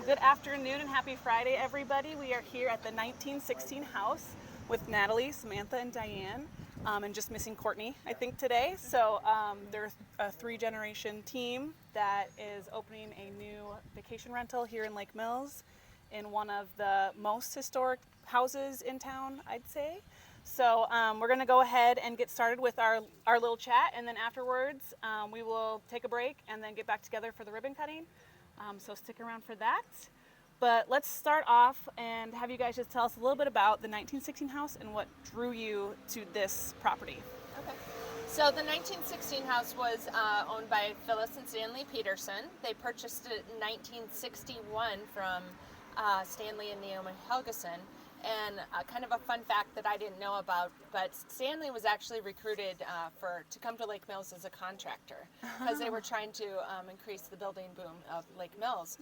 Good afternoon and happy Friday, everybody. We are here at the 1916 house with Natalie, Samantha, and Diane, and just missing Courtney, I think, today. So they're a three-generation team that is opening a new vacation rental here in Lake Mills in one of the most historic houses in town, I'd say. So we're going to go ahead and get started with our little chat, and then afterwards we will take a break and then get back together for the ribbon cutting. So stick around for that. But let's start off and have you guys just tell us a little bit about the 1916 house and what drew you to this property. Okay. So the 1916 house was owned by Phyllis and Stanley Peterson. They purchased it in 1961 from Stanley and Naomi Helgeson. And kind of a fun fact that I didn't know about, but Stanley was actually recruited to come to Lake Mills as a contractor because they were trying to increase the building boom of Lake Mills.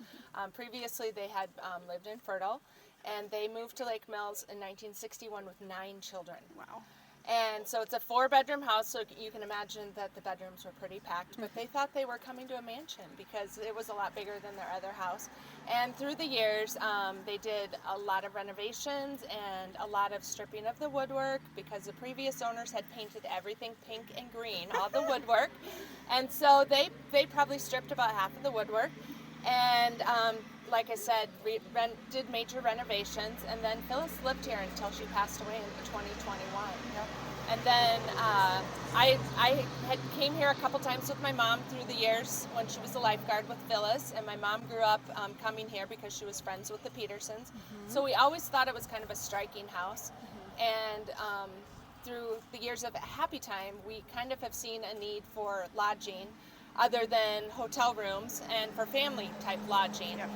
Previously, they had lived in Fertile, and they moved to Lake Mills in 1961 with 9 children. Wow. And so it's a 4-bedroom house, so you can imagine that the bedrooms were pretty packed, but they thought they were coming to a mansion because it was a lot bigger than their other house. And through the years, they did a lot of renovations and a lot of stripping of the woodwork because the previous owners had painted everything pink and green, all the woodwork. And so they probably stripped about half of the woodwork. And like I said, did major renovations, and then Phyllis lived here until she passed away in 2021. Yep. And then I had came here a couple times with my mom through the years when she was a lifeguard with Phyllis, and my mom grew up coming here because she was friends with the Petersons. Mm-hmm. So we always thought it was kind of a striking house. Mm-hmm. And through the years of Happy Time, we kind of have seen a need for lodging other than hotel rooms and for family type lodging. Yep.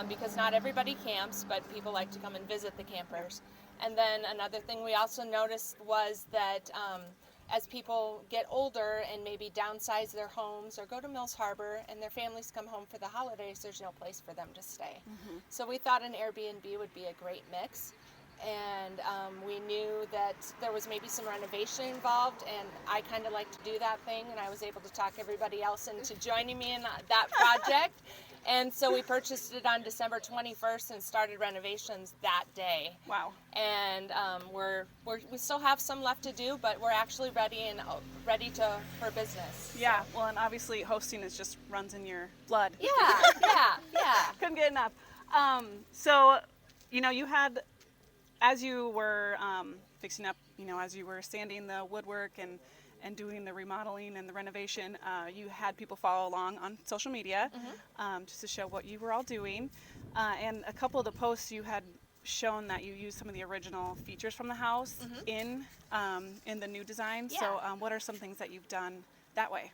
Because not everybody camps, but people like to come and visit the campers. And then another thing we also noticed was that as people get older and maybe downsize their homes or go to Mills Harbor and their families come home for the holidays, there's no place for them to stay. Mm-hmm. So we thought an AirBnB would be a great mix. And we knew that there was maybe some renovation involved, and I kind of like to do that thing, and I was able to talk everybody else into joining me in that project. And so we purchased it on December 21st and started renovations that day. Wow. And we still have some left to do, but we're actually ready for business. Yeah, so. Well, and obviously hosting just runs in your blood. Yeah. Couldn't get enough. So, you had, as you were fixing up, as you were sanding the woodwork and doing the remodeling and the renovation, you had people follow along on social media. Mm-hmm. Just to show what you were all doing. And a couple of the posts you had shown that you used some of the original features from the house. Mm-hmm. in the new design. Yeah. So what are some things that you've done that way?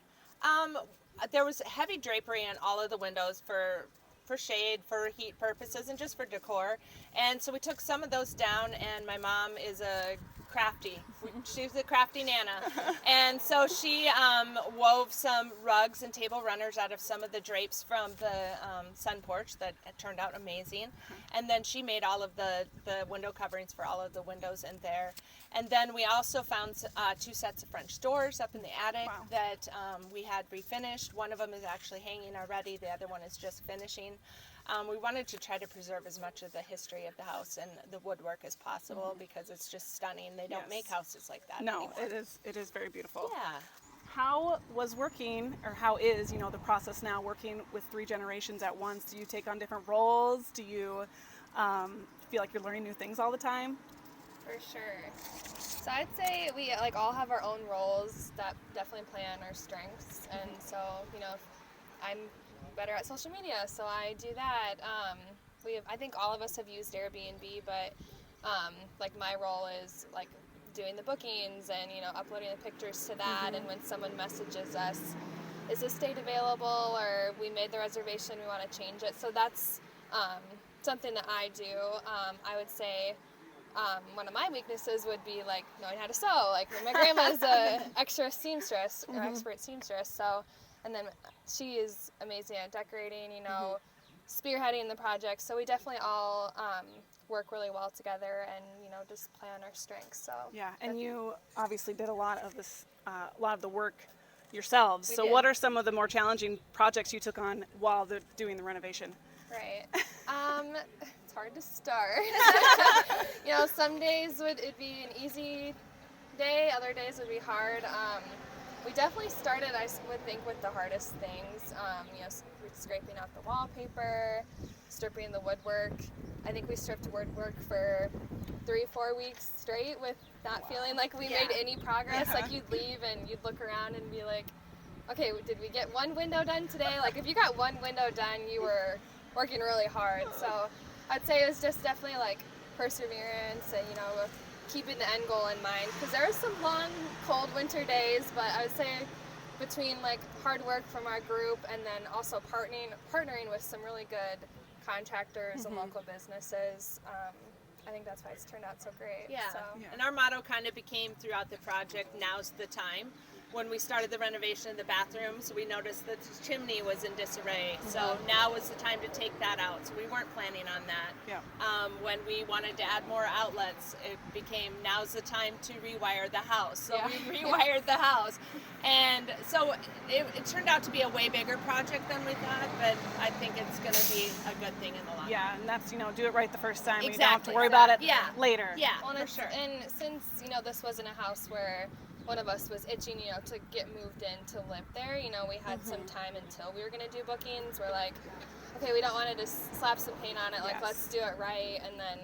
There was heavy drapery on all of the windows for shade, for heat purposes, and just for decor. And so we took some of those down, and my mom is a crafty. She's a crafty Nana. And so she wove some rugs and table runners out of some of the drapes from the sun porch that turned out amazing. And then she made all of the window coverings for all of the windows in there. And then we also found 2 sets of French doors up in the attic. Wow. That we had refinished. One of them is actually hanging already. The other one is just finishing. We wanted to try to preserve as much of the history of the house and the woodwork as possible. Mm-hmm. Because it's just stunning. They don't make houses like that anymore. It is very beautiful. Yeah. How is the process now working with 3 generations at once? Do you take on different roles? Do you feel like you're learning new things all the time? For sure. So I'd say we all have our own roles that definitely play on our strengths. And so, I'm better at social media, so I do that. I think all of us have used Airbnb, but my role is doing the bookings and uploading the pictures to that. Mm-hmm. And when someone messages us, is this date available, or we made the reservation, we want to change it. So that's something that I do. I would say one of my weaknesses would be knowing how to sew. My grandma's a extra seamstress or expert seamstress, so. And then she is amazing at decorating, spearheading the project. So we definitely all work really well together and, just play on our strengths. So yeah, and you obviously did a lot of this, a lot of the work yourselves. We So did. what are some of the more challenging projects you took on while doing the renovation? Right. It's hard to start. Some days it'd be an easy day, other days would be hard. We definitely started, I would think, with the hardest things. Scraping out the wallpaper, stripping the woodwork. I think we stripped woodwork for 3-4 weeks straight with not feeling like we made any progress. Yeah. Like you'd leave and you'd look around and be like, okay, did we get one window done today? Like if you got one window done, you were working really hard. So I'd say it was just definitely like perseverance and, keeping the end goal in mind. Because there was some long, cold winter days, but I would say between like hard work from our group and then also partnering with some really good contractors and local businesses, I think that's why it's turned out so great. Yeah. So. And our motto kind of became throughout the project, now's the time. When we started the renovation of the bathrooms, we noticed that the chimney was in disarray. So now was the time to take that out. So we weren't planning on that. Yeah. When we wanted to add more outlets, it became now's the time to rewire the house. So we rewired the house. And so it turned out to be a way bigger project than we thought, but I think it's going to be a good thing in the long run. Yeah, and that's, do it right the first time. Exactly. You don't have to worry about it Yeah. later. Yeah, Well, for sure. And since, this wasn't a house where one of us was itching, to get moved in to live there, we had some time until we were going to do bookings. We're like, okay, we don't want to just slap some paint on it. Like, Yes. let's do it right. And then,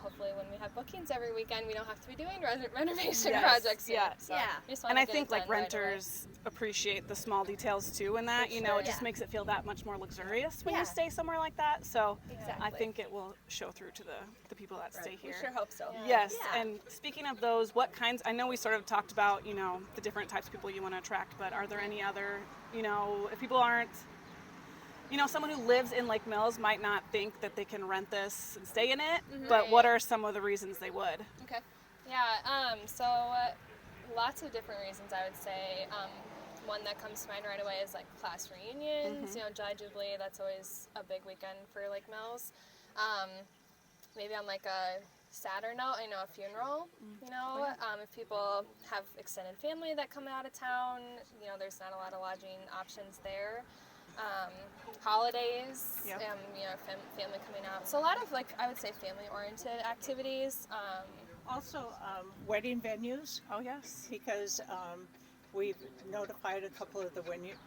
hopefully when we have bookings every weekend, we don't have to be doing renovation Yes. projects Yeah. yet. So Yeah. we just wanna And I get think it like done right away. renters appreciate the small details too in that, it just makes it feel that much more luxurious when Yeah. you stay somewhere like that. So I Exactly. think it will show through to the people that stay We here. sure hope so. Yes, Yeah. and speaking of those, what kinds, I know we sort of talked about, the different types of people you want to attract, but are there any other, if people aren't, someone who lives in Lake Mills might not think that they can rent this and stay in it, but what are some of the reasons they would? Okay. Yeah, so lots of different reasons, I would say. One that comes to mind right away is like class reunions, July Jubilee, that's always a big weekend for Lake Mills. Maybe on like a sadder note, a funeral, if people have extended family that come out of town, there's not a lot of lodging options there. Holidays, Yep. Family coming out. So a lot of I would say family-oriented activities. Also, wedding venues, Oh, yes. because we've notified a couple of the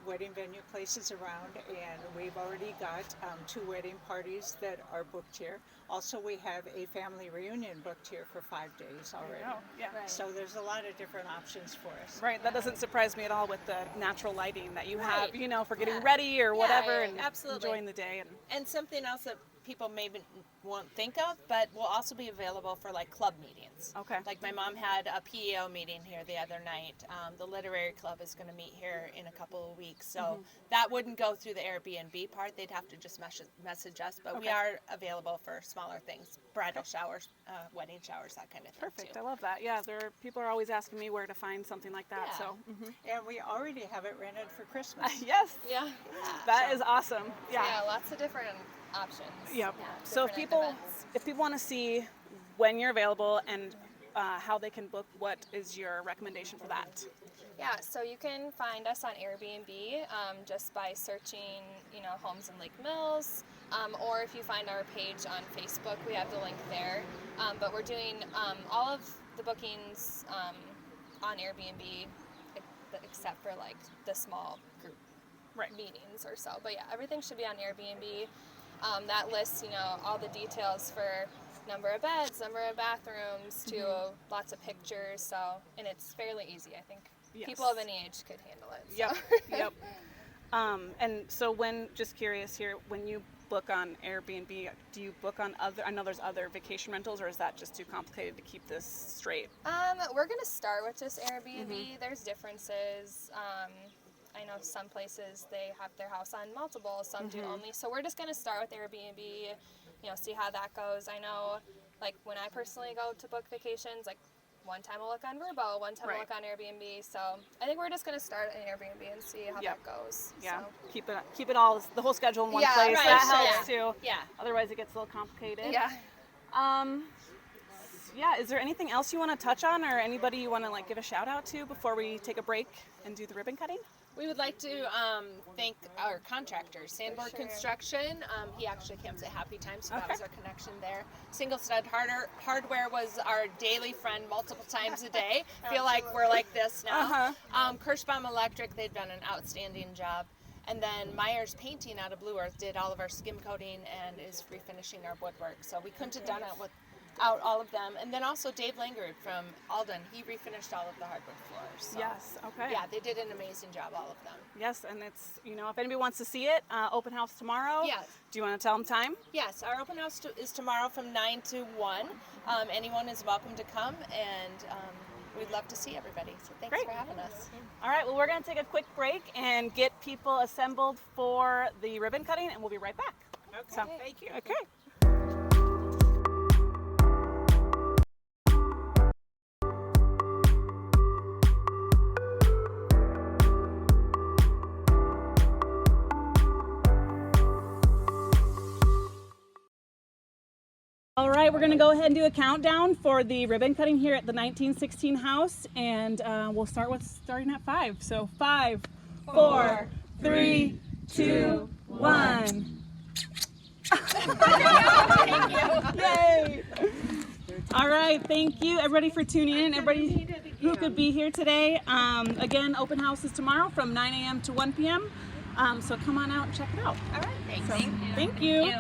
wedding venue places around, and we've already got 2 wedding parties that are booked here. Also, we have a family reunion booked here for 5 days already. Oh, yeah. Right. So there's a lot of different options for us. Right, that doesn't surprise me at all with the natural lighting that you have, Right. for getting Yeah. ready or whatever yeah, and absolutely. enjoying the day. And something else that people maybe won't think of, but will also be available for like club meetings. Okay. Like my mom had a PEO meeting here the other night. The literary club is going to meet here in a couple of weeks, so that wouldn't go through the Airbnb part. They'd have to just message us, but we Okay. are available for smaller things, bridal showers, wedding showers, that kind of thing. Perfect, too. I love that. Yeah, people are always asking me where to find something like that. Yeah. So, And we already have it rented for Christmas. yes, Yeah. that is awesome. Yeah, lots of different options. Yep. Yeah, So if different people events. want to see when you're available and how they can book, what is your recommendation for that? Yeah, so you can find us on Airbnb just by searching, homes in Lake Mills, or if you find our page on Facebook, we have the link there. But we're doing all of the bookings on Airbnb, except for the small group Right. meetings or so. But yeah, everything should be on Airbnb. That lists, all the details for number of beds, number of bathrooms, to lots of pictures. So, and it's fairly easy. I think Yes. people of any age could handle it. So. Yep. Yep. And so just curious here, when you book on Airbnb, do you book on I know there's other vacation rentals, or is that just too complicated to keep this straight? We're gonna start with just Airbnb. There's differences. I know some places they have their house on multiple, some do only. So we're just gonna start with Airbnb, see how that goes. I know, when I personally go to book vacations, one time we'll look on Vrbo, one time we'll Right. look on Airbnb. So I think we're just gonna start in Airbnb and see how Yep. that goes. Yeah. So. Keep it all, the whole schedule in one Yeah, place. right, That sure. helps too. Yeah. Otherwise it gets a little complicated. Yeah. Let's yeah, is there anything else you want to touch on, or anybody you want to like give a shout out to before we take a break and do the ribbon cutting? We would like to thank our contractors, Sandboard Construction. He actually camps at Happy Time, so that was our connection there. Single Stud Hardware was our daily friend multiple times a day. Feel like we're like this now. Kirschbaum Electric, they've done an outstanding job. And then Myers Painting out of Blue Earth did all of our skim coating and is refinishing our woodwork. So we couldn't have done it without all of them. And then also Dave Langard from Alden, he refinished all of the hardwood floors. So, Yes, okay. yeah, they did an amazing job, all of them. Yes, and it's, you know, if anybody wants to see it, open house tomorrow. Yes. Do you want to tell them time? Yes, our open house is tomorrow from 9 to 1. Anyone is welcome to come, and we'd love to see everybody. So thanks Great. for having us. All right, well, we're going to take a quick break and get people assembled for the ribbon cutting, and we'll be right back. Okay, So, thank you. Okay. All right, we're going to go ahead and do a countdown for the ribbon cutting here at the 1916 house, and we'll starting at 5. So 5, 4, 3, 2, 1. Yay! All right, thank you everybody for tuning in. Everybody who could be here today. Again, open house is tomorrow from 9 a.m. to 1 p.m. So come on out and check it out. All right, thanks. Thank you.